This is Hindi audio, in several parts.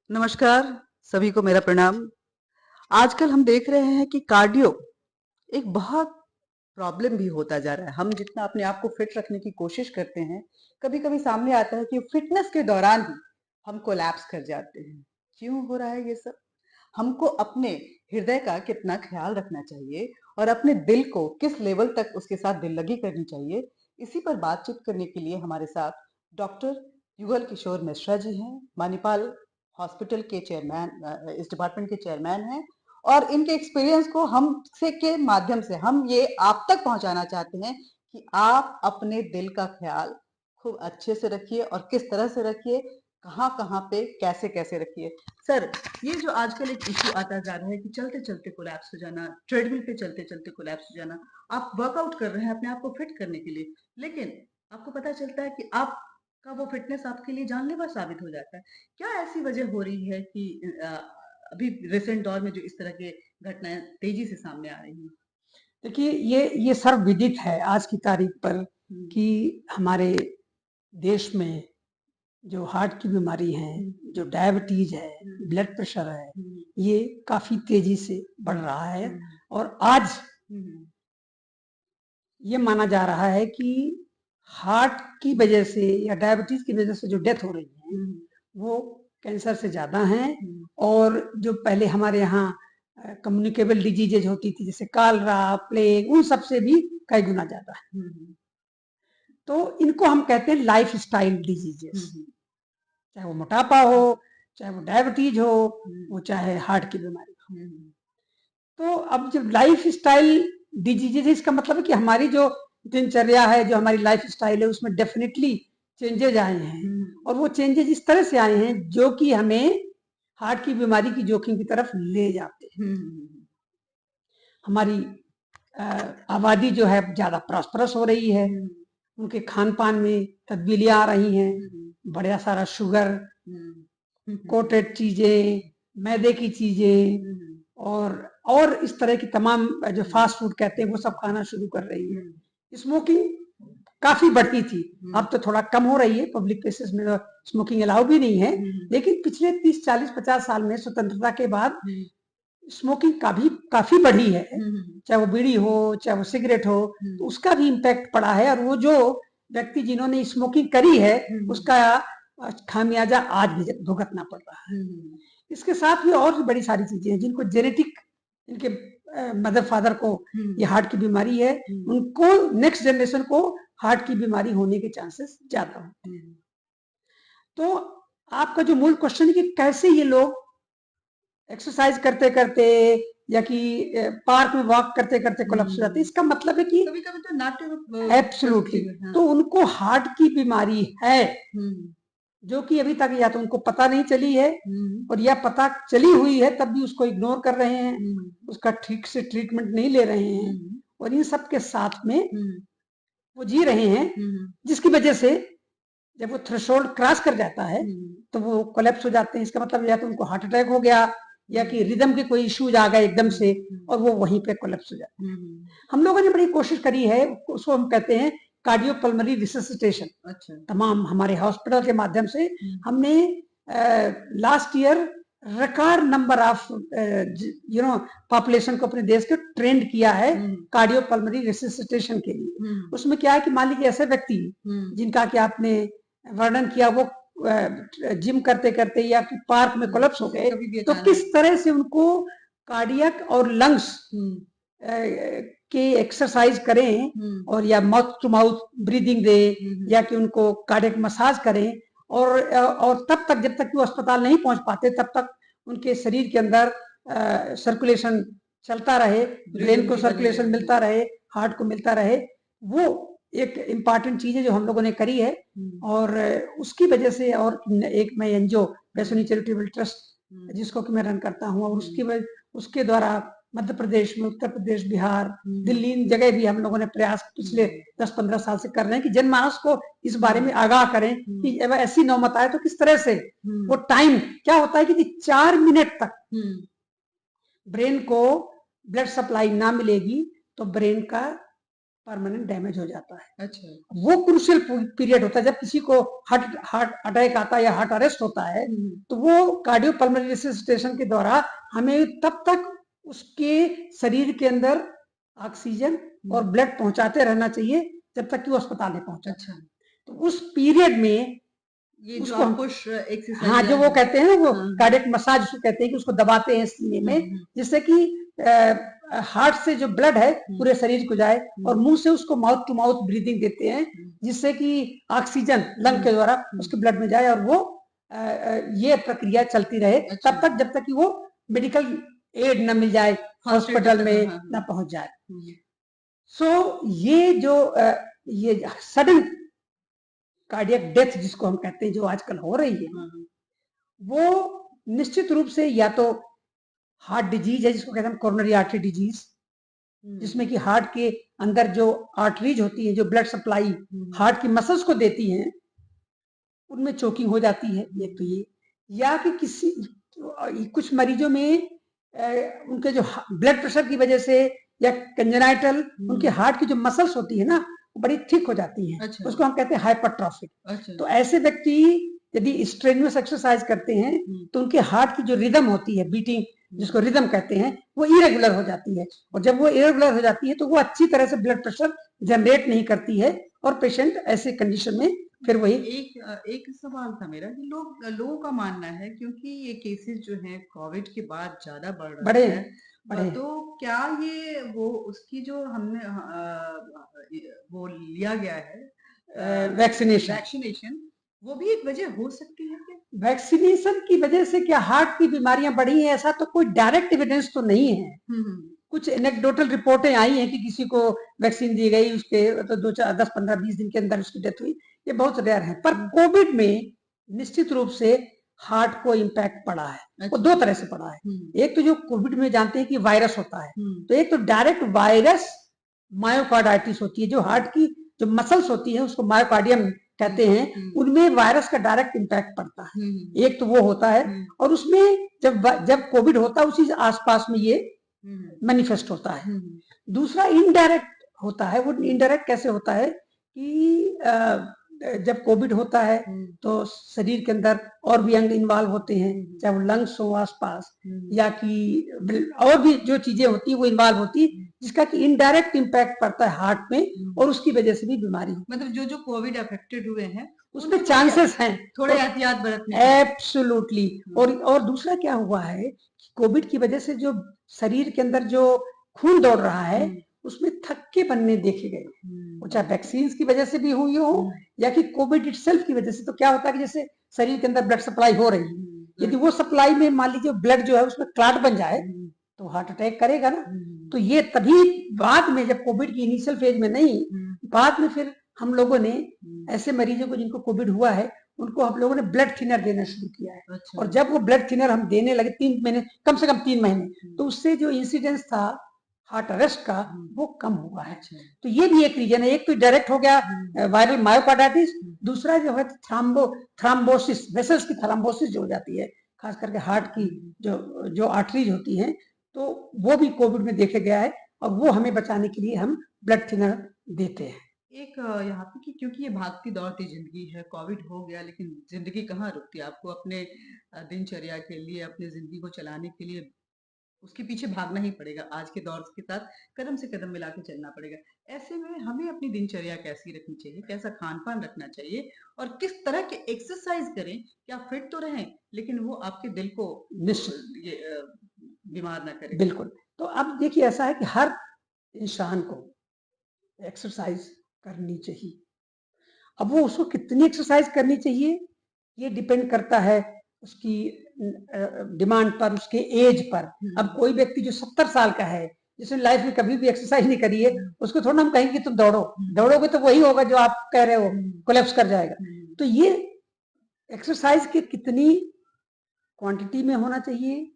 नमस्कार, सभी को मेरा प्रणाम। आजकल हम देख रहे हैं कि कार्डियो एक बहुत प्रॉब्लम भी होता जा रहा है। हम जितना अपने आप को फिट रखने की कोशिश करते हैं, कभी-कभी सामने आता है कि फिटनेस के दौरान ही हम कोलैप्स कर जाते हैं। क्यों हो रहा है ये सब? हमको अपने हृदय का कितना ख्याल रखना चाहिए और अपने दिल को किस लेवल तक उसके साथ दिल लगी करनी चाहिए, इसी पर बातचीत करने के लिए हमारे साथ डॉक्टर युगल किशोर मिश्रा जी हैं, मणिपाल हॉस्पिटल के चेयरमैन, इस डिपार्टमेंट के चेयरमैन हैं और इनके एक्सपीरियंस को हम से के माध्यम से हम ये आप तक पहुंचाना चाहते हैं कि आप अपने दिल का ख्याल खूब अच्छे से रखिए और किस तरह से रखिए, कहाँ-कहाँ पे कैसे-कैसे रखिए। सर, ये जो आजकल एक इश्यू आता जा रहा है कि चलते-चलते कोलैप्स हो जाना, ट्रेडमिल पे चलते-चलते कोलैप्स हो जाना। आप वर्कआउट कर रहे हैं अपने आप को फिट करने के लिए, लेकिन आपको पता चलता है कि आपका वो फिटनेस आपके लिए जानलेवा साबित हो जाता है। क्या ऐसी वजह हो रही है कि अभी रिसेंट दौर में जो इस तरह के घटनाएँ तेज़ी से सामने आ रही हैं? देखिए ये सर्वविदित है आज की तारीख पर हुँ, कि हमारे देश में जो हार्ट की बीमारी है, हुँ, जो डायबिटीज है, हुँ, ब्लड प्रेशर है, हुँ, ये काफी तेजी से बढ़ हुँ, रहा है। हुँ, और आज हुँ, ये माना जा रहा है कि हार्ट की वजह से या डायबिटीज की वजह से जो डेथ हो रही है हुँ, वो कैंसर से ज्यादा हैं। हुँ, और जो पहले हमारे यहाँ कम्युनिकेबल डिजीजेज होती थी जैसे कालरा, प्लेग, उन सब से भी कई गुना ज्यादा है। हुँ, हुँ, तो इनको हम कहते हैं लाइफ स्टाइल हुँ, डिजीजेस। हुँ, चाहे वो मोटापा हो, चाहे वो डायबिटीज हो, हुँ, वो चाहे हार्ट की बीमारी हो। हुँ, तो अब जब लाइफ स्टाइल डिजीजेस, इसका मतलब है कि हमारी जो दिनचर्या है, जो हमारी लाइफ स्टाइल है, उसमें डेफिनेटली चेंजेज आए हैं। हुँ, और वो चेंजेज इस तरह से आए हैं जो कि हमें हार्ट की बीमारी की जोखिम की तरफ ले जाते हैं। हुँ, हुँ, हमारी आबादी जो है ज्यादा प्रॉस्परस हो रही है, हुँ, उनके खान पान में तब्दीलियां आ रही हैं, हुँ, बड़ा सारा शुगर, हुँ, हुँ, कोटेड चीजें, मैदे की चीजें, हुँ, और इस तरह की तमाम जो फास्ट फूड कहते हैं वो सब खाना शुरू कर रही हुँ, है। स्मोकिंग काफी बढ़ती थी, हुँ, अब तो थोड़ा कम हो रही है, पब्लिक प्लेसेस में तो स्मोकिंग अलाउ भी नहीं है। हुँ, लेकिन पिछले 30 40 50 साल में स्वतंत्रता के बाद हुँ, स्मोकिंग काफी बढ़ी है। हुँ, चाहे वो बीड़ी हो, चाहे वो सिगरेट हो, तो हुँ, उसका भी इम्पैक्ट पड़ा है। और वो जो व्यक्ति जिन्होंने स्मोकिंग करी है हुँ, उसका खामियाजा आज भी भुगतना पड़ रहा है। हुँ, इसके साथ भी और भी बड़ी सारी चीजें हैं जिनको जेनेटिक, इनके मदर फादर को ये हुँ, हार्ट की बीमारी है, हुँ, उनको नेक्स्ट जनरेशन को हार्ट की बीमारी होने के चांसेस ज्यादा होते हैं। हुँ, तो आपका जो मूल क्वेश्चन है कि कैसे ये लोग एक्सरसाइज करते करते या कि पार्क में वॉक करते करते कोलैप्स हो जाते हैं, हुँ। इसका मतलब है कि कभी-कभी तो नाट्य एब्सोल्युटली, प्रवृत्ति में हाँ। तो उनको हार्ट की बीमारी है हुँ, जो कि अभी तक या तो उनको पता नहीं चली है, हुँ, और या पता चली हुई है तब भी उसको इग्नोर कर रहे हैं, हुँ, उसका ठीक से ट्रीटमेंट नहीं ले रहे हैं। हुँ, और इन सब के साथ में हुँ, वो जी रहे हैं, हुँ, जिसकी वजह से जब वो थ्रेशोल्ड क्रॉस कर जाता है हुँ, तो वो कोलैप्स हो जाते हैं। इसका मतलब या तो उनको हार्ट अटैक हो गया या हुँ, कि रिदम के कोई इश्यूज आ गए एकदम हुँ, से, हुँ, और वो वहीं पे कोलैप्स हो जाते हैं। हुँ, हम लोगों ने बड़ी कोशिश करी है, उसको हम कहते हैं कार्डियोपल्मोनरी रिससिटेशन। अच्छा। तमाम हमारे हॉस्पिटल के माध्यम से हुँ, हमने last year record number of population को अपने देश के ट्रेंड किया है हुँ, कार्डियोपल्मोनरी रिससिटेशन के लिए। हुँ, उसमें क्या है कि मान लीजिए ऐसे व्यक्ति हुँ, जिनका कि आपने वर्णन किया, वो जिम करते करते या कि पार्क में हुँ, कोलैप्स हो गए, कभी भी तो किस अचानक तरह से उनको कार्डियक और लंग्स हुँ, के एक्सरसाइज करें, हुँ, और या माउथ टू माउथ ब्रीदिंग दे, हुँ, या हुँ, कि उनको कार्डियक मसाज करें। और तब तक जब तक वो अस्पताल नहीं पहुंच पाते तब तक उनके शरीर के अंदर सर्कुलेशन चलता रहे, ब्रेन को ब्रीदिंग भी बनी सर्कुलेशन रहती मिलता है। रहे, हार्ट को मिलता रहे। वो एक इम्पॉर्टेंट चीज है जो हम लोगों ने करी है। हुँ, और उसकी वजह से, और एक मैं एनजीओ हुँ, पैसोनी चैरिटेबल ट्रस्ट हुँ, जिसको कि मैं रन करता हूँ, और हुँ, उसके द्वारा मध्य प्रदेश में, उत्तर प्रदेश, बिहार, हुँ, दिल्ली, इन जगह भी हम लोगों ने प्रयास पिछले हुँ, 10 15 साल से कर रहे हैं कि जनमानस को इस बारे हुँ, में आगाह करें हुँ, कि अब ऐसी नौबत आए तो किस तरह से वो हुँ, टाइम क्या होता है कि 4 मिनट तक हुँ, ब्रेन को ब्लड सप्लाई ना मिलेगी तो ब्रेन का परमानेंट डैमेज हो जाता है। अच्छा। वो क्रूशियल पीरियड होता है जब किसी को हार्ट हार्ट अटैक आता है या हार्ट अरेस्ट होता है, तो वो कार्डियोपल्मोनरी रिससिटेशन के द्वारा हमें तब तक उसके शरीर के अंदर ऑक्सीजन और ब्लड पहुंचाते रहना चाहिए जब तक कि वो अस्पताल नहीं पहुंचा। अच्छा। तो उस पीरियड में ये जो उसको आप हम पुश एक्सरसाइज हाँ जो वो कहते हैं ना वो हाँ, कार्डियक मसाज उसको कहते हैं कि उसको दबाते हैं सीने में, जिससे कि हार्ट से जो ब्लड है पूरे शरीर को जाए, और मुंह से उसको माउथ टू माउथ ब्रीदिंग देते हैं जिससे कि ऑक्सीजन लंग के द्वारा उसके ब्लड में जाए और वो ये प्रक्रिया चलती रहे तब तक जब तक कि वो मेडिकल एड न मिल जाए, हॉस्पिटल में न पहुंच जाए। सो ये जो ये सडन कार्डियक डेथ जिसको हम कहते हैं जो आजकल हो रही है, वो निश्चित रूप से या तो हार्ट डिजीज है जिसको कहते हैं कोरोनरी आर्टरी डिजीज, जिसमें कि हार्ट के अंदर जो आर्टरीज होती है जो ब्लड सप्लाई हार्ट की मसल्स को देती हैं उनमें चोकिंग हो जाती है, एक तो ये, या कि किसी कुछ मरीजों में उनके जो ब्लड प्रेशर की वजह से या कंजेनाइटल उनके हार्ट की जो मसल्स होती है ना वो बड़ी थिक हो जाती हैं। अच्छा। उसको हम कहते हैं हाइपरट्रॉफिक। अच्छा। तो ऐसे व्यक्ति यदि स्ट्रेनुअस एक्सरसाइज करते हैं तो उनके हार्ट की जो रिदम होती है बीटिंग जिसको रिदम कहते हैं वो इरेगुलर हो जाती है, और जब वो इरेगुलर हो जाती है तो वो अच्छी तरह से ब्लड प्रेशर जनरेट नहीं करती है और पेशेंट ऐसे कंडीशन में फिर वही एक सवाल था मेरा कि लोगों का मानना है क्योंकि ये केसेस जो हैं कोविड के बाद ज्यादा बढ़ रहा है, तो क्या ये वो उसकी जो हमने वो लिया गया है वैक्सीनेशन वो भी एक वजह हो सकती है क्या? वैक्सीनेशन की वजह से क्या हार्ट की बीमारियां बढ़ी हैं ऐसा तो कोई डायरेक्ट एविडेंस तो नहीं है। कुछ एनेक्डोटल रिपोर्टें आई हैं कि किसी को वैक्सीन दी गई उसके तो 10-15-20 दिन के अंदर उसकी डेथ हुई, ये बहुत रेयर है। पर कोविड में निश्चित रूप से हार्ट को इम्पैक्ट पड़ा है। अच्छा। वो दो तरह से पड़ा है, एक तो जो कोविड में जानते हैं कि वायरस होता है, तो एक तो डायरेक्ट वायरस मायोकार्डाइटिस होती है, जो हार्ट की जो मसल्स होती है उसको मायोकार्डियम कहते हैं, उनमें वायरस का डायरेक्ट इम्पैक्ट पड़ता है। एक तो वो होता है, और उसमें जब कोविड होता है उसी आसपास में ये मैनिफेस्ट होता है। दूसरा इनडायरेक्ट होता है। वो इनडायरेक्ट कैसे होता है कि जब कोविड होता है तो शरीर के अंदर और भी अंग इन्वॉल्व होते हैं, चाहे वो लंग्स हो आसपास या कि और भी जो चीजें होती है वो इन्वॉल्व होती है, जिसका कि इनडायरेक्ट इम्पैक्ट पड़ता है हार्ट में और उसकी वजह से भी बीमारी। मतलब जो कोविड अफेक्टेड हुए हैं उसमें चांसेस हैं थोड़े एहतियात बरतने। एब्सोल्युटली। और दूसरा क्या हुआ है, कोविड की वजह से जो शरीर के अंदर जो खून दौड़ रहा है उसमें थक्के बनने देखे गए, वो चाहे वैक्सीन की वजह से भी हुई हो या कि कोविड इटसेल्फ की वजह से। तो क्या होता है कि जैसे शरीर के अंदर ब्लड सप्लाई हो रही है, यदि वो सप्लाई में मान लीजिए ब्लड जो है उसमें क्लॉट बन जाए तो हार्ट अटैक करेगा ना। तो ये तभी बाद में जब कोविड की इनिशियल फेज में नहीं, बाद में फिर हम लोगों ने ऐसे मरीजों को जिनको कोविड हुआ है उनको हम लोगों ने ब्लड थिनर देना शुरू किया है। अच्छा। और जब वो ब्लड थिनर हम देने लगे 3 महीने, कम से कम 3 महीने, तो उससे जो इंसिडेंस था हार्ट अरेस्ट का वो कम हुआ है। अच्छा। तो ये भी एक रीजन है। एक तो डायरेक्ट हो गया वायरल मायोकार्डाइटिस, दूसरा जो है थ्राम्बोसिस, वेसल्स की थ्राम्बोसिस जो हो जाती है खास करके हार्ट की जो आर्टरीज होती हैं, तो वो भी कोविड में देखे गया है और वो हमें बचाने के लिए हम ब्लड थिनर देते हैं। एक यहाँ पे कि क्योंकि ये भागती दौड़ती जिंदगी है, कोविड हो गया लेकिन जिंदगी कहाँ रुकती है। आपको अपने दिनचर्या के लिए अपनी जिंदगी को चलाने के लिए उसके पीछे भागना ही पड़ेगा। आज के दौर के साथ कदम से कदम मिला के चलना पड़ेगा। ऐसे में हमें अपनी दिनचर्या कैसी रखनी चाहिए, कैसा खान पान रखना चाहिए और किस तरह के एक्सरसाइज करें कि आप फिट तो रहें लेकिन वो आपके दिल को बीमार ना करे। बिल्कुल। तो अब देखिए ऐसा है कि हर इंसान को एक्सरसाइज करनी चाहिए। अब वो उसको कितनी एक्सरसाइज करनी चाहिए ये डिपेंड करता है उसकी डिमांड पर, उसके एज पर। अब कोई व्यक्ति जो 70 साल का है जिसने लाइफ में कभी भी एक्सरसाइज नहीं करी है, उसको थोड़ा हम कहेंगे तुम दौड़ोगे तो वही होगा जो आप कह रहे हो, कोलैप्स कर जाएगा। तो ये एक्सरसाइज की कितनी क्वांटिटी में होना चाहिए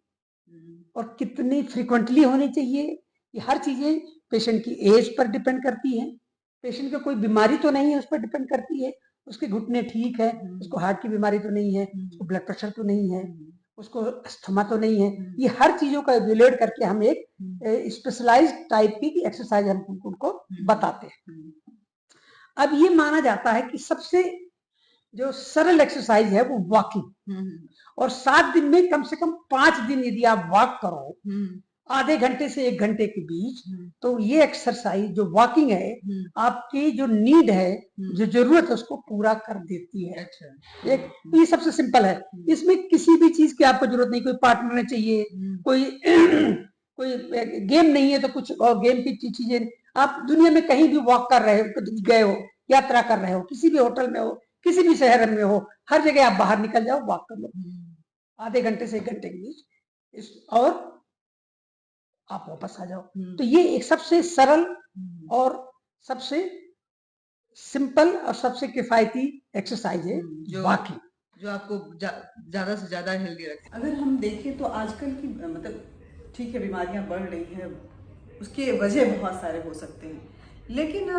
और कितनी फ्रीक्वेंटली होनी चाहिए, ये हर चीजें पेशेंट की एज पर डिपेंड करती है, पेशेंट को कोई बीमारी तो नहीं है उस पर डिपेंड करती है, उसके घुटने ठीक है, उसको हार्ट की बीमारी तो नहीं है, उसको ब्लड प्रेशर तो नहीं है, उसको अस्थमा तो नहीं है। ये हर चीजों का इवेल्युएट करके हम एक स्पेशलाइज्ड टाइप की एक्सरसाइज हम उनको बताते हैं। अब ये माना जाता है कि सबसे जो सरल एक्सरसाइज है वो वॉकिंग, और 7 दिन में कम से कम 5 दिन यदि आप वॉक करो आधे घंटे से 1 घंटे के बीच, तो ये एक्सरसाइज जो वॉकिंग है आपकी जो नीड है, जो जरूरत है उसको पूरा कर देती है। अच्छा। एक ये सबसे सिंपल है, इसमें किसी भी चीज की आपको जरूरत नहीं, कोई पार्टनर नहीं चाहिए, कोई कोई गेम नहीं है तो कुछ और गेम की चीजें, आप दुनिया में कहीं भी वॉक कर रहे हो, गए हो, यात्रा कर रहे हो, किसी भी होटल में हो, किसी भी शहर में हो, हर जगह आप बाहर निकल जाओ, वॉक कर लो आधे घंटे से 1 घंटे के बीच, और आप वापस आ जाओ। तो ये एक सबसे सरल और सबसे सिंपल और सबसे किफायती एक्सरसाइज है वॉकिंग, जो आपको ज्यादा से ज्यादा हेल्दी रखे। अगर हम देखें तो आजकल की मतलब ठीक है बीमारियां बढ़ रही हैं, उसके वजह बहुत सारे हो सकते हैं, लेकिन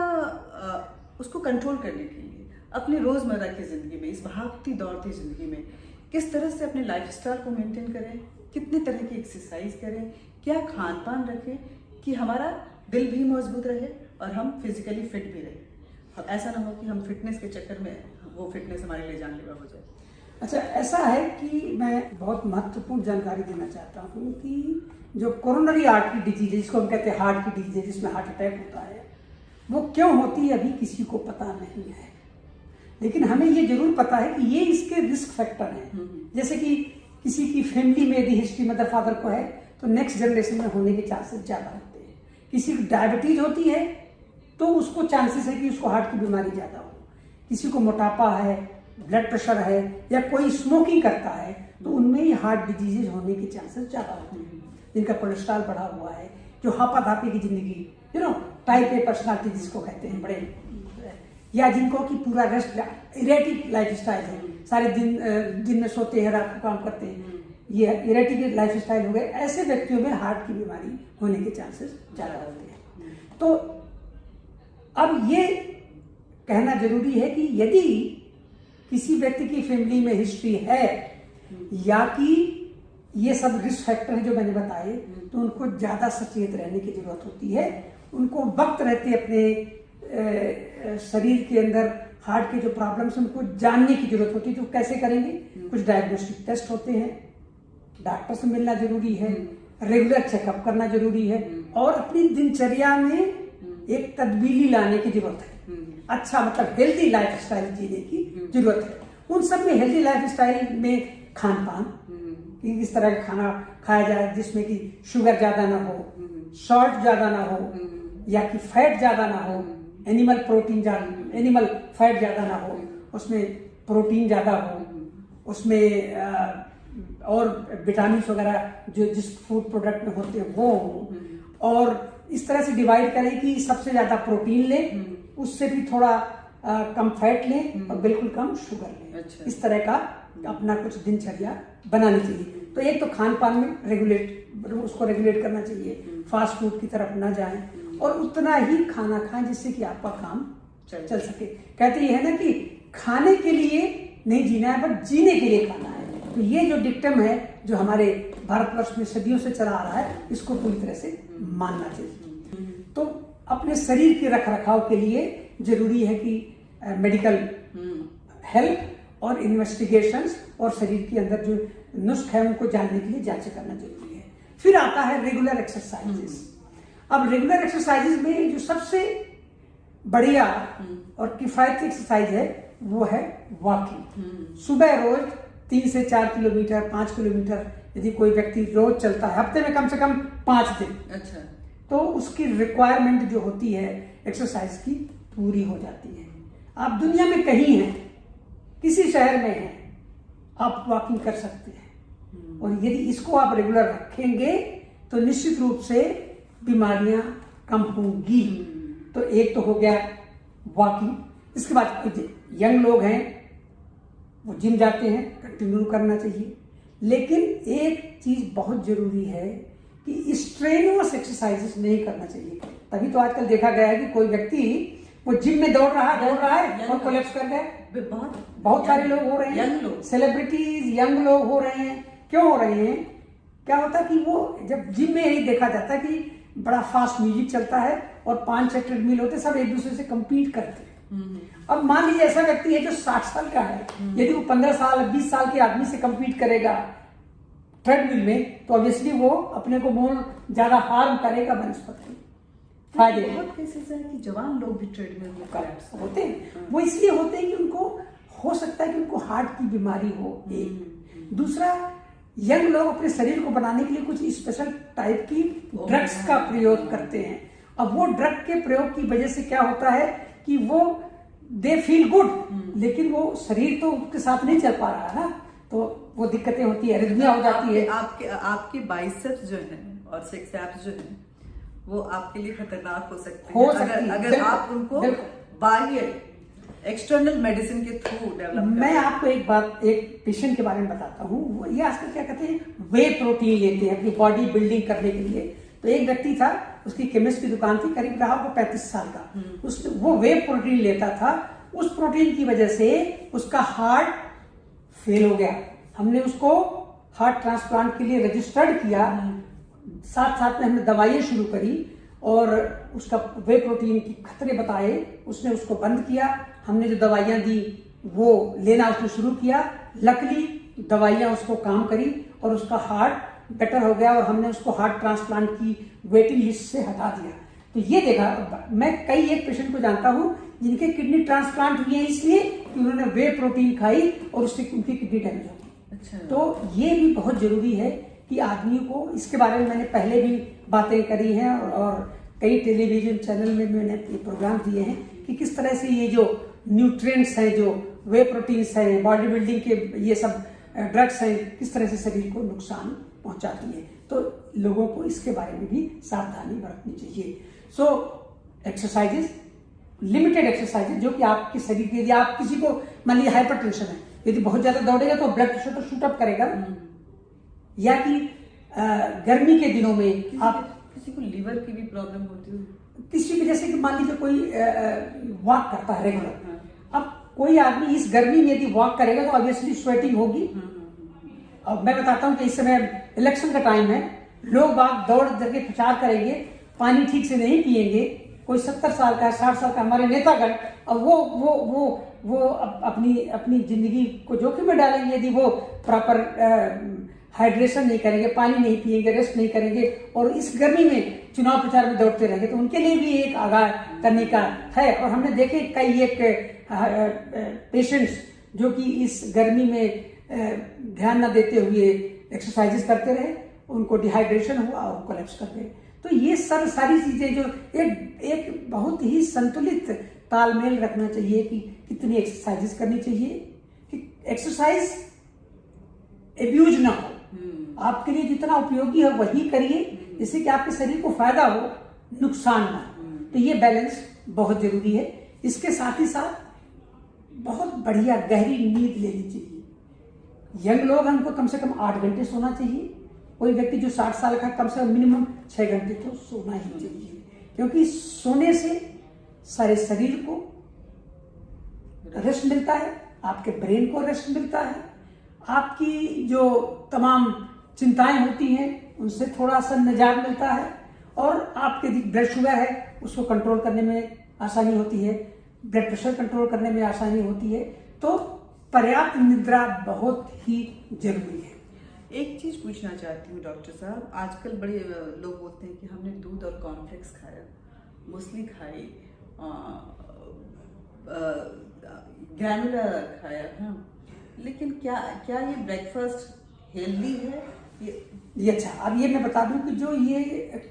उसको कंट्रोल करने के लिए अपनी रोजमर्रा की जिंदगी में, इस भागती दौड़ती जिंदगी में किस तरह से अपने लाइफस्टाइल को मेंटेन करें, कितने तरह की एक्सरसाइज करें, क्या खान पान रखें कि हमारा दिल भी मजबूत रहे और हम फिजिकली फिट भी रहे, और ऐसा ना हो कि हम फिटनेस के चक्कर में वो फिटनेस हमारे लिए जानलेवा हो जाए। अच्छा, ऐसा है कि मैं बहुत महत्वपूर्ण जानकारी देना चाहता हूँ कि जो कोरोनरी आर्टरी डिजीज है, जिसको हम कहते हैं हार्ट की डिजीज है, जिसमें हार्ट अटैक होता है, वो क्यों होती है अभी किसी को पता नहीं है, लेकिन हमें ये जरूर पता है कि ये इसके रिस्क फैक्टर हैं। जैसे कि किसी की फैमिली में यदि हिस्ट्री मदर फादर को है तो नेक्स्ट जनरेशन में होने के चांसेस ज्यादा होते हैं। किसी को डायबिटीज होती है तो उसको चांसेस है कि उसको हार्ट की बीमारी ज्यादा हो। किसी को मोटापा है, ब्लड प्रेशर है, या कोई स्मोकिंग करता है तो उनमें ही हार्ट डिजीजेज होने के चांसेस ज्यादा होते हैं। जिनका कोलेस्ट्रॉल बढ़ा हुआ है, जो हापाधापी की जिंदगी, टाइप ए पर्सनालिटी जिसको कहते हैं बड़े, या जिनको कि पूरा रेस्ट इरेटिक लाइफ स्टाइल है, सारे दिन में सोते हैं, रात को काम करते हैं, ये इरेटिक लाइफ स्टाइल हो गए, ऐसे व्यक्तियों में हार्ट की बीमारी होने के चांसेस ज्यादा होते हैं। तो अब ये कहना जरूरी है कि यदि किसी व्यक्ति की फैमिली में हिस्ट्री है या कि ये सब रिस्क फैक्टर है जो मैंने बताए, तो उनको ज्यादा सचेत रहने की जरूरत होती है। उनको वक्त रहते अपने शरीर के अंदर हार्ट के जो प्रॉब्लम्स उनको जानने की जरूरत होती है। तो कैसे करेंगे? कुछ डायग्नोस्टिक टेस्ट होते हैं, डॉक्टर से मिलना जरूरी है, रेगुलर चेकअप करना जरूरी है, और अपनी दिनचर्या में एक तब्दीली लाने की जरूरत है। अच्छा, मतलब हेल्दी लाइफ स्टाइल जीने की जरूरत है। उन सब में हेल्दी लाइफ स्टाइल में खान पान, कि इस तरह का खाना खाया जाए जिसमें कि शुगर ज्यादा ना हो, सॉल्ट ज्यादा ना हो, या कि फैट ज्यादा ना हो, एनिमल फैट ज्यादा ना हो, उसमें प्रोटीन ज्यादा हो, उसमें और विटामिन वगैरह जो जिस फूड प्रोडक्ट में होते हैं वो हो, और इस तरह से डिवाइड करें कि सबसे ज्यादा प्रोटीन लें, उससे भी थोड़ा कम फैट लें, और बिल्कुल कम शुगर लें। अच्छा। इस तरह का अपना कुछ दिनचर्या बनानी चाहिए। तो एक तो खान पान में उसको रेगुलेट करना चाहिए, फास्ट फूड की तरफ ना जाएं, और उतना ही खाना खाएं जिससे कि आपका काम चल सके। कहते ये है ना कि खाने के लिए नहीं जीना है, बट जीने के लिए खाना है। तो ये जो डिक्टम है जो हमारे भारतवर्ष में सदियों से चला आ रहा है, इसको पूरी तरह से मानना चाहिए। तो अपने शरीर के रख रखाव के लिए जरूरी है कि मेडिकल हेल्प और इन्वेस्टिगेशंस और शरीर के अंदर जो नुस्खे हैं उनको जानने के लिए जांच करना जरूरी है। फिर आता है रेगुलर एक्सरसाइजेस। अब रेगुलर एक्सरसाइजेस में जो सबसे बढ़िया और किफायती एक्सरसाइज है वो है वॉकिंग। सुबह रोज 3 से 4 किलोमीटर, 5 किलोमीटर यदि कोई व्यक्ति रोज चलता है, हफ्ते में कम से कम 5 दिन, अच्छा, तो उसकी रिक्वायरमेंट जो होती है एक्सरसाइज की पूरी हो जाती है। आप दुनिया में कहीं हैं, किसी शहर में हैं, आप वॉकिंग कर सकते हैं, और यदि इसको आप रेगुलर रखेंगे तो निश्चित रूप से बीमारियां कम होंगी। तो एक तो हो गया वॉकिंग। इसके बाद कुछ यंग लोग हैं वो जिम जाते हैं, कंटिन्यू करना चाहिए। लेकिन एक चीज बहुत जरूरी है कि स्ट्रेनुअस एक्सरसाइजेस नहीं करना चाहिए। तभी तो आजकल देखा गया है कि कोई व्यक्ति वो जिम में दौड़ रहा है और कोलैप्स कर गए। बहुत सारे लोग हो रहे हैं, सेलिब्रिटीज, यंग लोग हो रहे हैं। क्यों हो रहे हैं? क्या होता है कि वो जब जिम में यही देखा जाता है कि बड़ा फास्ट म्यूजिक चलता है और 5-6 ट्रेडमिल होते हैं, सब एक दूसरे से कम्पीट करते हैं। अब मान लीजिए ऐसा व्यक्ति है जो 60 साल का है, यदि वो 15 साल 20 साल के आदमी से कम्पीट करेगा ट्रेडमिल में, तो ऑब्वियसली वो अपने को बहुत ज्यादा हार्म करेगा बनस्पति। फायदे बहुत केसेस है कि जवान लोग भी ट्रेडमिल में कोलैप्स होते हैं। वो इसलिए होते हैं कि उनको हो सकता है कि उनको हार्ट की बीमारी हो, एक। दूसरा, यंग लोग अपने शरीर को बनाने के लिए कुछ स्पेशल टाइप की ड्रग्स का प्रयोग करते हैं। अब वो ड्रग के प्रयोग की वजह से क्या होता है कि वो दे फील गुड, लेकिन वो शरीर तो उसके साथ नहीं चल पा रहा है ना, तो वो दिक्कतें होती है, एरिथमिया हो जाती है। आपके बाइसेप्स जो हैं और सिक्स एब्स जो हैं वो आपके लिए खतरनाक हो सकते हो हैं अगर आप उनको बाह्य एक्सटर्नल मेडिसिन के थ्रू डेवलप। मैं आपको एक बात, एक पेशेंट के बारे में बताता हूँ। ये आजकल क्या कहते हैं, वे प्रोटीन लेते हैं अपनी बॉडी बिल्डिंग करने के लिए। तो एक व्यक्ति था, उसकी केमिस्ट की दुकान थी, करीब रहा वो 35 साल का। वो वे प्रोटीन लेता था, उस प्रोटीन की वजह से उसका हार्ट फेल हो गया। हमने उसको हार्ट ट्रांसप्लांट के लिए रजिस्टर्ड किया, साथ साथ में हमने दवाइयाँ शुरू करी और उसका वे प्रोटीन की खतरे बताए, उसने उसको बंद किया। हमने जो दवाइयाँ दी वो लेना उसने शुरू किया। लकली दवाइयाँ उसको काम करी और उसका हार्ट बेटर हो गया और हमने उसको हार्ट ट्रांसप्लांट की वेटिंग लिस्ट से हटा दिया। तो ये देखा, मैं कई एक पेशेंट को जानता हूँ जिनके किडनी ट्रांसप्लांट हुए हैं इसलिए कि उन्होंने वे प्रोटीन खाई और उससे उनकी किडनी डैमेज हो गई। अच्छा। तो ये भी बहुत जरूरी है कि आदमी को, इसके बारे में मैंने पहले भी बातें करी हैं और कई टेलीविजन चैनल में मैंने ये प्रोग्राम दिए हैं कि किस तरह से ये जो न्यूट्रिएंट्स हैं, जो वे प्रोटीन्स हैं, बॉडी बिल्डिंग के ये सब ड्रग्स हैं, किस तरह से शरीर को नुकसान पहुंचाती है। तो लोगों को इसके बारे में भी सावधानी बरतनी चाहिए। सो एक्सरसाइजेस, लिमिटेड एक्सरसाइजेस, जो कि आपके शरीर के, यदि आप किसी को मान लीजिए हाइपरटेंशन है, यदि बहुत ज्यादा दौड़ेगा तो ब्लड प्रेशर तो शूट अप करेगा। या कि गर्मी के दिनों में आप किसी को लीवर की भी प्रॉब्लम होती है, किसी भी, जैसे कि मान लीजिए कोई वॉक करता है रेगुलर, अब कोई आदमी इस गर्मी में यदि वॉक करेगा तो ऑब्वियसली स्वेटिंग होगी। अब मैं बताता हूँ कि इस समय इलेक्शन का टाइम है, लोग बाग दौड़ करके प्रचार करेंगे, पानी ठीक से नहीं पिएंगे। कोई 70 साल का, 60 साल का हमारे नेतागण, अब वो अपनी जिंदगी को जोखिम में डालेंगे यदि वो प्रॉपर हाइड्रेशन नहीं करेंगे, पानी नहीं पिएंगे, रेस्ट नहीं करेंगे और इस गर्मी में चुनाव प्रचार में दौड़ते रहेंगे। तो उनके लिए भी एक आगाह करने का है। और हमने देखे कई एक पेशेंट्स जो कि इस गर्मी में ध्यान न देते हुए एक्सरसाइजेस करते रहे, उनको डिहाइड्रेशन हुआ और कोलैप्स कर गए। तो ये सारी चीजें जो एक बहुत ही संतुलित तालमेल रखना चाहिए कि कितनी एक्सरसाइजेस करनी चाहिए, कि एक्सरसाइज एब्यूज ना हो, आपके लिए जितना उपयोगी है वही करिए, जिससे कि आपके शरीर को फायदा हो, नुकसान ना हो। तो ये बैलेंस बहुत जरूरी है। इसके साथ ही साथ बहुत बढ़िया गहरी नींद लेनी चाहिए। यंग लोग, हमको कम से कम 8 घंटे सोना चाहिए। कोई व्यक्ति जो 60 साल का, कम से कम मिनिमम 6 घंटे तो सोना ही चाहिए, क्योंकि सोने से सारे शरीर को रेस्ट मिलता है, आपके ब्रेन को रेस्ट मिलता है, आपकी जो तमाम चिंताएं होती हैं उनसे थोड़ा सा निजात मिलता है और आपके ब्लड शुगर है उसको कंट्रोल करने में आसानी होती है, ब्लड प्रेशर कंट्रोल करने में आसानी होती है। तो पर्याप्त निद्रा बहुत ही जरूरी है। एक चीज पूछना चाहती हूँ डॉक्टर साहब, आजकल बड़े लोग बोलते हैं कि हमने दूध और कॉर्नफ्लेक्स खाया, मूसली खाई, ग्रैनुला खाया, हाँ, लेकिन क्या ये ब्रेकफास्ट हेल्दी है? ये अच्छा, अब ये मैं बता दूं कि जो ये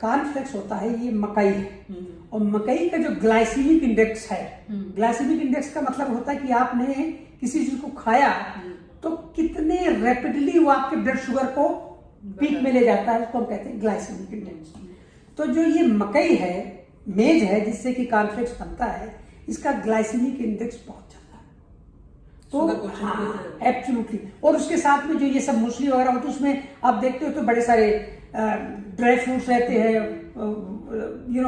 कॉर्नफ्लेक्स होता है ये मकई है और मकई का जो ग्लाइसीमिक इंडेक्स है, ग्लाइसीमिक इंडेक्स का मतलब होता है कि आपने किसी चीज को खाया तो कितने रैपिडली वो आपके ब्लड शुगर को पीक में ले जाता है, उसको हम कहते हैं ग्लाइसीमिक इंडेक्स। तो जो ये मकई है, मेज है जिससे कि कॉर्नफ्लेक्स बनता है, इसका ग्लाइसीमिक इंडेक्स बहुत ज्यादा है। तो एब्सोल्युटली। और उसके साथ में जो ये सब मूसली वगैरह होती है उसमें आप देखते हो तो बड़े सारे ड्राई फ्रूट्स रहते हैं,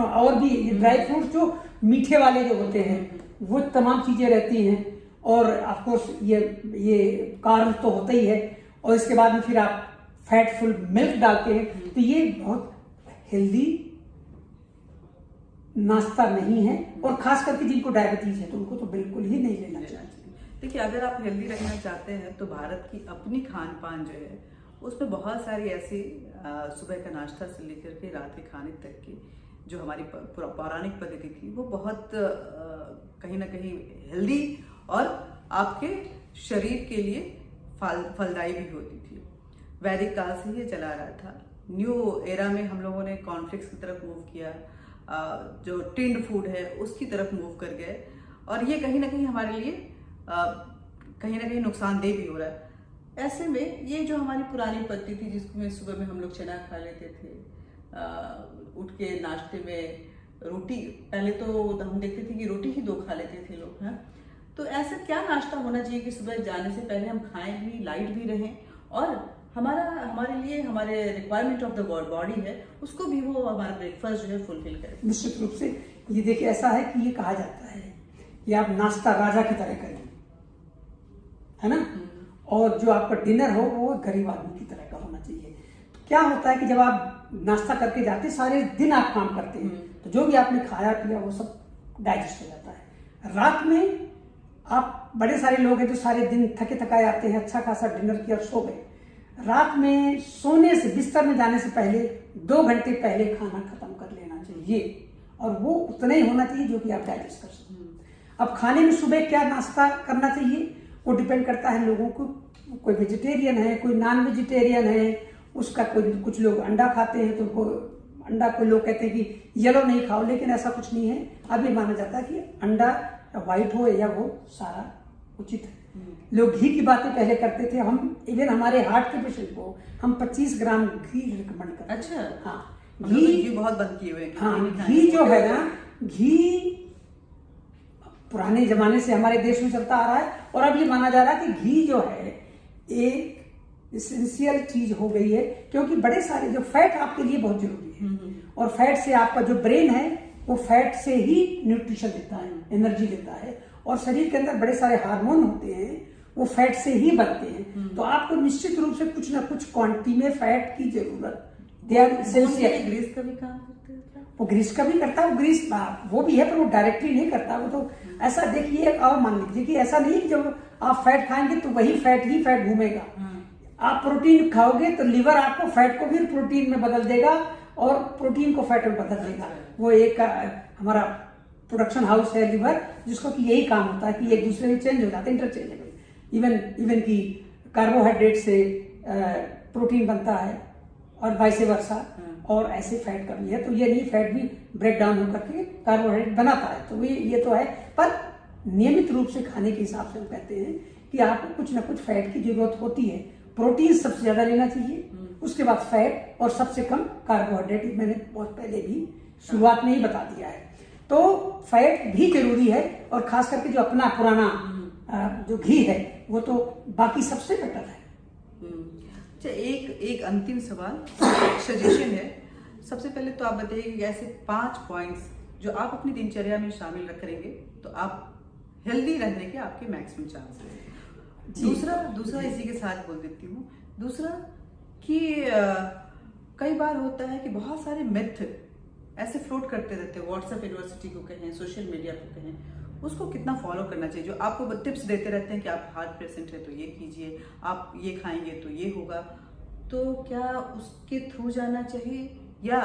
और भी ड्राई फ्रूट्स जो मीठे वाले जो होते हैं वो तमाम चीजें रहती हैं। और ऑफ कोर्स ये कार्ब तो होता ही है। और इसके बाद में फिर आप फैटफुल मिल्क डालते हैं, तो ये बहुत हेल्दी नाश्ता नहीं है। और खास करके जिनको डायबिटीज है तो उनको तो बिल्कुल ही नहीं लेना चाहिए। देखिए, अगर आप हेल्दी रखना चाहते हैं तो भारत की अपनी खान पान जो है उसमें बहुत सारी ऐसी सुबह का नाश्ता से लेकर के रात के खाने तक की जो हमारी पौराणिक पद्धति थी वो बहुत कहीं ना कहीं हेल्दी और आपके शरीर के लिए फलदायी भी होती थी। वैदिक काल से ये चला रहा था। न्यू एरा में हम लोगों ने कॉर्नफ्लेक्स की तरफ मूव किया, जो टिन्ड फूड है उसकी तरफ मूव कर गए, और ये कहीं ना कहीं हमारे लिए कहीं ना कहीं नुकसानदेह भी हो रहा है। ऐसे में ये जो हमारी पुरानी पद्धति थी जिसमें सुबह में हम लोग चना खा लेते थे, उठ के नाश्ते में रोटी, पहले तो हम देखते थे कि रोटी ही 2 खा लेते थे लोग, हैं। तो ऐसा क्या नाश्ता होना चाहिए कि सुबह जाने से पहले हम खाएं भी, लाइट भी रहें, और हमारे लिए हमारे रिक्वायरमेंट ऑफ द बॉडी है उसको भी वो हमारा ब्रेकफास्ट जो है फुलफिल करे। निश्चित रूप से ये देखिए, ऐसा है कि ये कहा जाता है कि आप नाश्ता राजा की तरह करें, है ना, और जो आपका डिनर हो वो गरीब आदमी की तरह का होना चाहिए। तो क्या होता है कि जब आप नाश्ता करके जाते, सारे दिन आप काम करते हैं, तो जो भी आपने खाया पिया वो सब डाइजेस्ट हो जाता है। रात में आप, बड़े सारे लोग हैं जो सारे दिन थके थकाए आते हैं, अच्छा खासा डिनर किया और सो गए। रात में सोने से, बिस्तर में जाने से पहले 2 घंटे पहले खाना खत्म कर लेना चाहिए, और वो उतना ही होना चाहिए जो कि आप डाइजेस्ट कर सकें। अब खाने में सुबह क्या नाश्ता करना चाहिए वो डिपेंड करता है लोगों को। कोई वेजिटेरियन है, कोई नॉन वेजिटेरियन है, उसका कोई, कुछ लोग अंडा खाते हैं तो उनको अंडा, कोई लोग कहते हैं कि येलो नहीं खाओ, लेकिन ऐसा कुछ नहीं है। अब ये माना जाता है कि अंडा व्हाइट हो या वो सारा उचित है। लोग घी की बातें पहले करते थे, हम इवन हमारे हार्ट के पेशेंट को हम 25 ग्राम घी रिकमेंड करते हैं। अच्छा, हाँ, घी बहुत बंद किए हुए हैं। हाँ, घी जो है ना, घी पुराने जमाने से हमारे देश में चलता आ रहा है, और अब ये माना जा रहा है कि घी जो है एक एसेंशियल चीज हो गई है, क्योंकि बड़े सारे जो फैट आपके लिए बहुत जरूरी है, और फैट से आपका जो ब्रेन है वो फैट से ही न्यूट्रिशन देता है, एनर्जी देता है, और शरीर के अंदर बड़े सारे हार्मोन होते हैं वो फैट से ही बनते हैं। तो आपको निश्चित रूप से कुछ ना कुछ क्वांटिटी में फैट की जरूरत, दे आर एसेंशियल। ग्रीस का भी काम करते हैं? वो ग्रीस का भी करता है, वो ग्रीस वो भी है, पर वो डायरेक्टली नहीं करता। वो तो ऐसा देखिए, और मान लीजिए कि ऐसा नहीं कि जब आप फैट खाएंगे तो वही फैट ही फैट घूमेगा। आप प्रोटीन खाओगे तो लिवर आपको फैट को भी प्रोटीन में बदल देगा, और प्रोटीन को फैट में बदल देगा। वो एक हमारा प्रोडक्शन हाउस है लिवर, जिसको कि यही काम होता है कि एक दूसरे में चेंज हो जाते हैं, इंटरचेंजेबल। इवन की कार्बोहाइड्रेट से प्रोटीन बनता है और वाइस वर्सा, और ऐसे फैट का भी है। तो ये नहीं, फैट भी ब्रेक डाउन होकर के कार्बोहाइड्रेट बनाता है। तो ये तो है, पर नियमित रूप से खाने के हिसाब से हम कहते हैं कि आपको कुछ ना कुछ फैट की जरूरत होती है। प्रोटीन सबसे ज्यादा लेना चाहिए, उसके बाद फैट, और सबसे कम कार्बोहाइड्रेट। मैंने बहुत पहले भी शुरुआत में ही बता दिया है। तो फैट भी जरूरी है, और खास करके जो अपना पुराना जो घी है वो तो बाकी सबसे बेटर है। अच्छा, एक अंतिम सवाल, सजेशन है। सबसे पहले तो आप बताइए कि ऐसे 5 पॉइंट्स जो आप अपनी दिनचर्या में शामिल करेंगे तो आप हेल्दी रहने के आपके मैक्सिमम चांस है। दूसरा इसी के साथ बोल देती हूँ। दूसरा कि कई बार होता है कि बहुत सारे मिथ ऐसे फ्लोट करते रहते हैं, व्हाट्सएप यूनिवर्सिटी को कहें, सोशल मीडिया को कहें, उसको कितना फॉलो करना चाहिए? जो आपको टिप्स देते रहते हैं कि आप हार्ट पेशेंट है तो ये कीजिए, आप ये खाएंगे तो ये होगा, तो क्या उसके थ्रू जाना चाहिए, या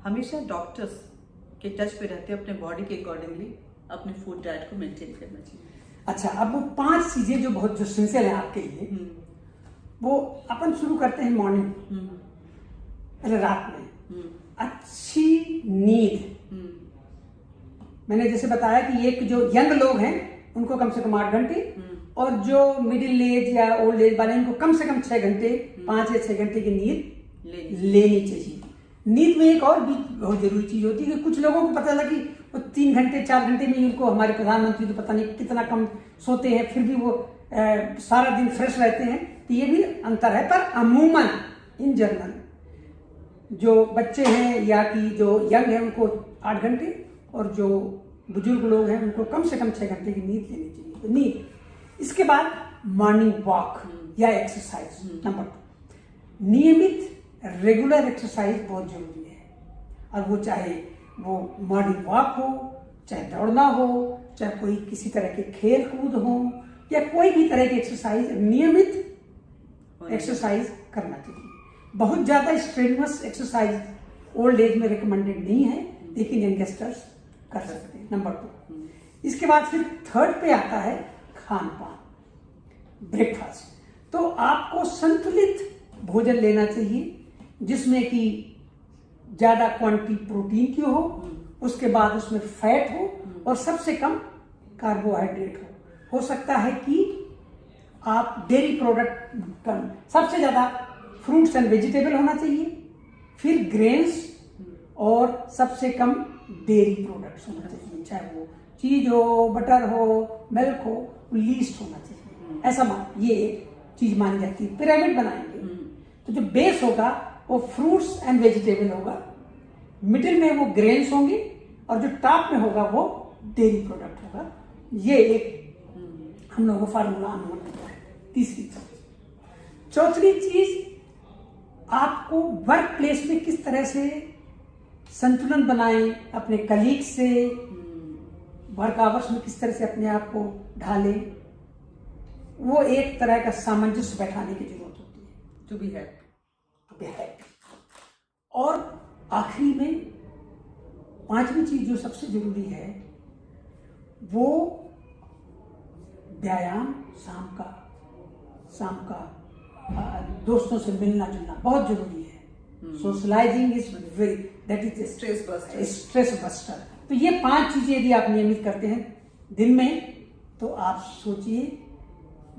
हमेशा डॉक्टर्स के टच पे रहते हैं, अपने बॉडी के अकॉर्डिंगली अपने फूड डाइट को मेंटेन करना चाहिए? अच्छा, अब वो 5 चीजें जो बहुत जो एसेंशियल है आपके लिए, वो अपन शुरू करते हैं मॉर्निंग, पहले रात में अच्छी नींद। मैंने जैसे बताया कि एक जो यंग लोग हैं उनको कम से कम 8 घंटे, और जो मिडिल एज या ओल्ड एज वाले उनको कम से कम 6 घंटे, 5 या 6 घंटे की नींद लेनी चाहिए। नींद में एक और भी बहुत जरूरी चीज होती है कि कुछ लोगों को पता लगा कि वो 3 घंटे 4 घंटे में ही उनको, हमारे प्रधानमंत्री तो पता नहीं कितना कम सोते हैं, फिर भी वो सारा दिन फ्रेश रहते हैं। तो ये भी अंतर है, पर अमूमन इन जनरल जो बच्चे हैं या कि जो यंग है उनको 8 घंटे, और जो बुजुर्ग लोग हैं उनको कम से कम 6 घंटे की नींद लेनी चाहिए। तो नींद, इसके बाद मॉर्निंग वॉक या एक्सरसाइज नंबर 2। नियमित रेगुलर एक्सरसाइज बहुत जरूरी है। और वो चाहे वो मॉर्निंग वॉक हो, चाहे दौड़ना हो, चाहे कोई किसी तरह के खेल कूद हो, या कोई भी तरह की एक्सरसाइज, नियमित एक्सरसाइज करना चाहिए। बहुत ज़्यादा स्ट्रेनुअस एक्सरसाइज ओल्ड एज में रिकमेंडेड नहीं है, लेकिन यंगस्टर्स कर सकते हैं। नंबर 2। इसके बाद फिर थर्ड पे आता है खान पान, ब्रेकफास्ट। तो आपको संतुलित भोजन लेना चाहिए, जिसमें कि ज़्यादा क्वांटिटी प्रोटीन की हो, उसके बाद उसमें फैट हो, और सबसे कम कार्बोहाइड्रेट हो सकता है कि आप डेयरी प्रोडक्ट कम, सबसे ज़्यादा फ्रूट्स एंड वेजिटेबल होना चाहिए, फिर ग्रेन्स, और सबसे कम डेयरी प्रोडक्ट्स होना चाहिए, चाहे वो चीज हो, बटर हो, मिल्क हो, लीस्ट होना चाहिए। ऐसा ये एक चीज मानी जाती है। पिरामिड बनाएंगे तो जो बेस होगा वो फ्रूट्स एंड वेजिटेबल होगा, मिडिल में वो ग्रेन्स होंगे, और जो टॉप में होगा वो डेयरी प्रोडक्ट होगा। ये एक हम लोगों को फार्मूला अमल करता है। तीसरी चीज। चौथी चीज, आपको वर्क प्लेस में किस तरह से संतुलन बनाएं, अपने कलीग से वर्क आवर्स में किस तरह से अपने आप को ढालें, वो एक तरह का सामंजस्य बैठाने की जरूरत होती है। To be happy. और आखिरी में पांचवी चीज जो सबसे जरूरी है, वो व्यायाम। शाम का दोस्तों से मिलना जुलना बहुत जरूरी है। Socialising is very, that is stress buster. तो ये 5 चीजें यदि आप नियमित करते हैं दिन में, तो आप सोचिए,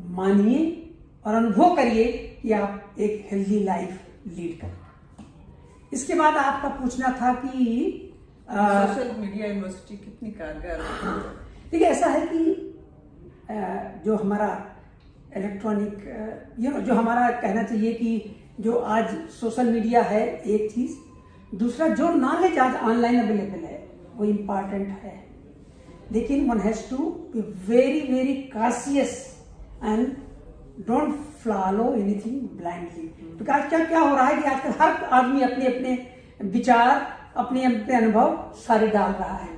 मानिए और अनुभव करिए कि आप एक हेल्दी लाइफ लीड करें। इसके बाद आपका पूछना था कि सोशल मीडिया यूनिवर्सिटी कितनी कारगर है। देखिए, ऐसा है कि जो हमारा इलेक्ट्रॉनिक जो हमारा कहना चाहिए कि जो आज सोशल मीडिया है एक चीज, दूसरा जो नॉलेज आज ऑनलाइन अवेलेबल है वो इम्पॉर्टेंट है, लेकिन one has to be very very cautious and don't follow anything blindly. तो आज क्या हो रहा है कि आजकल हर आदमी अपने अपने विचार, अपने अपने अनुभव सारे डाल रहा है,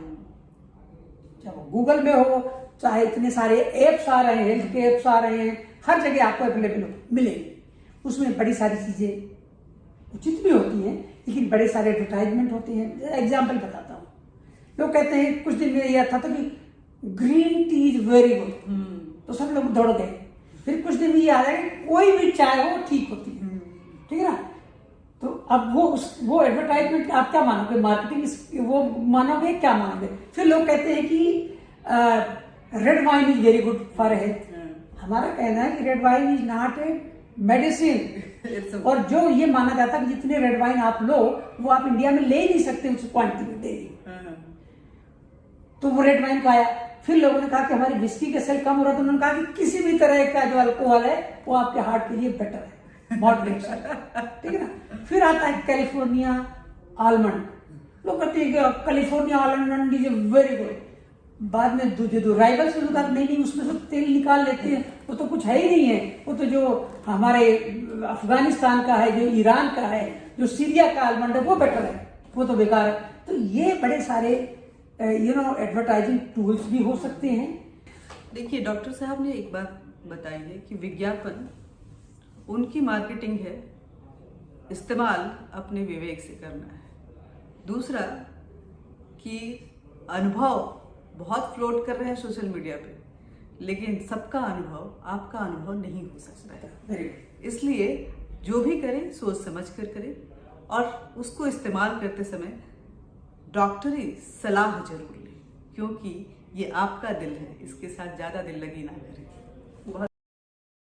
चाहे वो गूगल में हो, चाहे इतने सारे एप्स आ रहे हैं, हेल्थ के एप्स आ रहे हैं, हर जगह आपको अवेलेबल मिलेंगे। उसमें बड़ी सारी चीजें उचित भी होती हैं, लेकिन बड़े सारे एडवर्टाइजमेंट होते हैं। एग्जाम्पल बताता हूँ, लोग कहते हैं, कुछ दिन में यह था कि green tea is very good, तो सब लोग दौड़ गए। फिर कुछ दिन में ये आ रहा है कोई भी चाय हो ठीक होती है, ठीक है ना। तो अब वो एडवर्टाइजमेंट आप क्या मानोगे, मार्केटिंग वो मानोगे, क्या मानोगे। फिर लोग कहते हैं कि red wine is very good for health. हमारा कहना है कि red wine is not a medicine, और जो ये माना जाता है कि जितने रेड वाइन आप लो वो आप इंडिया में ले ही नहीं सकते उस क्वांटिटी में डेली, तो वो रेड वाइन का आया। फिर लोगों ने कहा कि हमारी विस्की का सेल कम हो रहा है, तो उन्होंने कहा कि किसी भी तरह का जो अल्कोहल है वो आपके हार्ट के लिए बेटर है, मॉडरेट, ठीक है ना। फिर आता है कैलिफोर्निया आलमंड, लोग कहते हैं कि California almond is very good. बाद में जो राइवल्स ने कहा नहीं, उसमें से तेल निकाल लेते हैं, वो तो कुछ है ही नहीं है, वो तो जो हमारे अफगानिस्तान का है, जो ईरान का है, जो सीरिया का आलमंड है वो बेटर है, वो तो बेकार है। तो ये बड़े सारे एडवर्टाइजिंग टूल्स भी हो सकते हैं। देखिए, डॉक्टर साहब ने एक बात बताई है कि विज्ञापन उनकी मार्केटिंग है, इस्तेमाल अपने विवेक से करना है। दूसरा कि अनुभव बहुत फ्लोट कर रहे हैं सोशल मीडिया पे, लेकिन सबका अनुभव आपका अनुभव नहीं हो सकता है। इसलिए जो भी करें सोच समझ कर करें, और उसको इस्तेमाल करते समय डॉक्टरी सलाह जरूर लें, क्योंकि ये आपका दिल है, इसके साथ ज़्यादा दिल लगी ना करें।